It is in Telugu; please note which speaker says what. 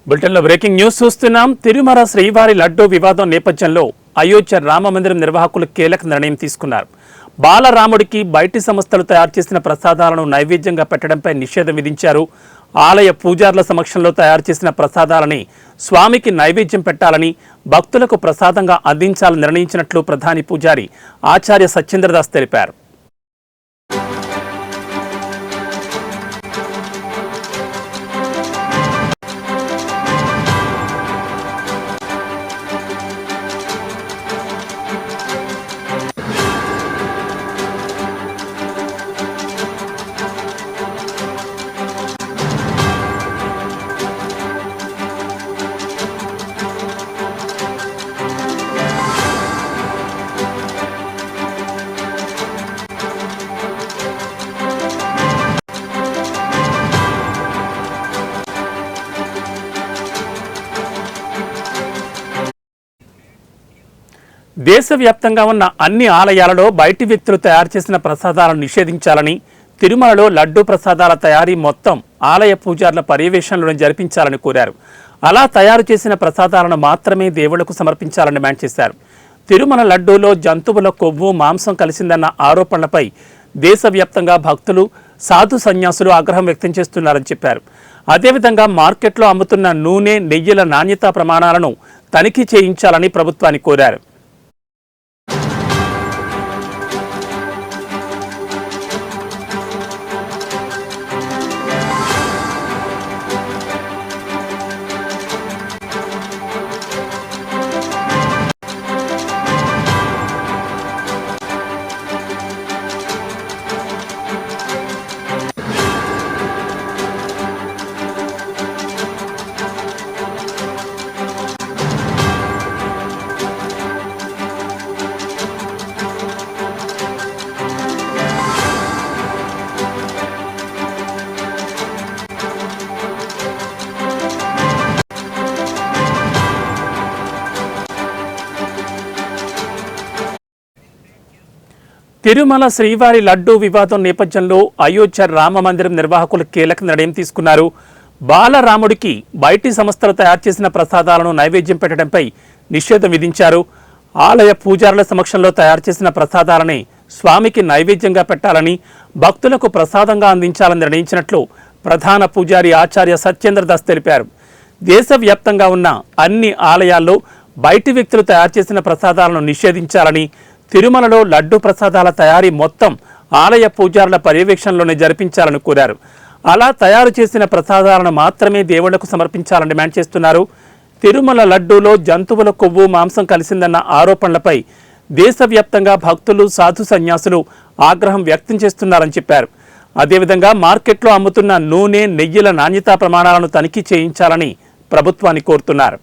Speaker 1: బులెటిన్లో బ్రేకింగ్ న్యూస్ చూస్తున్నాం. తిరుమల శ్రీవారి లడ్డూ వివాదం నేపథ్యంలో అయోధ్య రామమందిరం నిర్వాహకులు కీలక నిర్ణయం తీసుకున్నారు. బాలరాముడికి బయటి సంస్థలు తయారు చేసిన ప్రసాదాలను నైవేద్యంగా పెట్టడంపై నిషేధం విధించారు. ఆలయ పూజారుల సమక్షంలో తయారు చేసిన ప్రసాదాలని స్వామికి నైవేద్యం పెట్టాలని, భక్తులకు ప్రసాదంగా అందించాలని నిర్ణయించినట్లు ప్రధాని పూజారి ఆచార్య సత్యేంద్రదాస్ తెలిపారు. దేశవ్యాప్తంగా ఉన్న అన్ని ఆలయాలలో బయటి వ్యక్తులు తయారు చేసిన ప్రసాదాలను నిషేధించాలని, తిరుమలలో లడ్డూ ప్రసాదాల తయారీ మొత్తం ఆలయ పూజారుల పర్యవేక్షణలో జరిపించాలని కోరారు. అలా తయారు చేసిన ప్రసాదాలను మాత్రమే దేవుళ్లకు సమర్పించాలని డిమాండ్ చేశారు. తిరుమల లడ్డూలో జంతువుల కొవ్వు, మాంసం కలిసిందన్న ఆరోపణలపై దేశవ్యాప్తంగా భక్తులు, సాధు సన్యాసులు ఆగ్రహం వ్యక్తం చేస్తున్నారని చెప్పారు. అదేవిధంగా మార్కెట్లో అమ్ముతున్న నూనె, నెయ్యిల నాణ్యతా ప్రమాణాలను తనిఖీ చేయించాలని ప్రభుత్వాన్ని కోరారు. తిరుమల శ్రీవారి లడ్డూ వివాదం నేపథ్యంలో అయోధ్య రామమందిరం నిర్వాహకులు కీలక నిర్ణయం తీసుకున్నారు. బాలరాముడికి బయటి సంస్థలు తయారు చేసిన ప్రసాదాలను నైవేద్యం పెట్టడంపై నిషేధం విధించారు. ఆలయ పూజారుల సమక్షంలో తయారు చేసిన ప్రసాదాలని స్వామికి నైవేద్యంగా పెట్టాలని, భక్తులకు ప్రసాదంగా అందించాలని నిర్ణయించినట్లు ప్రధాన పూజారి ఆచార్య సత్యేంద్రదాస్ తెలిపారు. దేశవ్యాప్తంగా ఉన్న అన్ని ఆలయాల్లో బయటి వ్యక్తులు తయారు చేసిన ప్రసాదాలను నిషేధించాలని, తిరుమలలో లడ్డూ ప్రసాదాల తయారీ మొత్తం ఆలయ పూజారుల పర్యవేక్షణలోనే జరిపించాలని కోరారు. అలా తయారు చేసిన ప్రసాదాలను మాత్రమే దేవుళ్లకు సమర్పించాలని డిమాండ్ చేస్తున్నారు. తిరుమల లడ్డూలో జంతువుల కొవ్వు, మాంసం కలిసిందన్న ఆరోపణలపై దేశవ్యాప్తంగా భక్తులు, సాధు సన్యాసులు ఆగ్రహం వ్యక్తం చేస్తున్నారని చెప్పారు. అదేవిధంగా మార్కెట్లో అమ్ముతున్న నూనె, నెయ్యిల నాణ్యతా ప్రమాణాలను తనిఖీ చేయించాలని ప్రభుత్వాన్ని కోరుతున్నారు.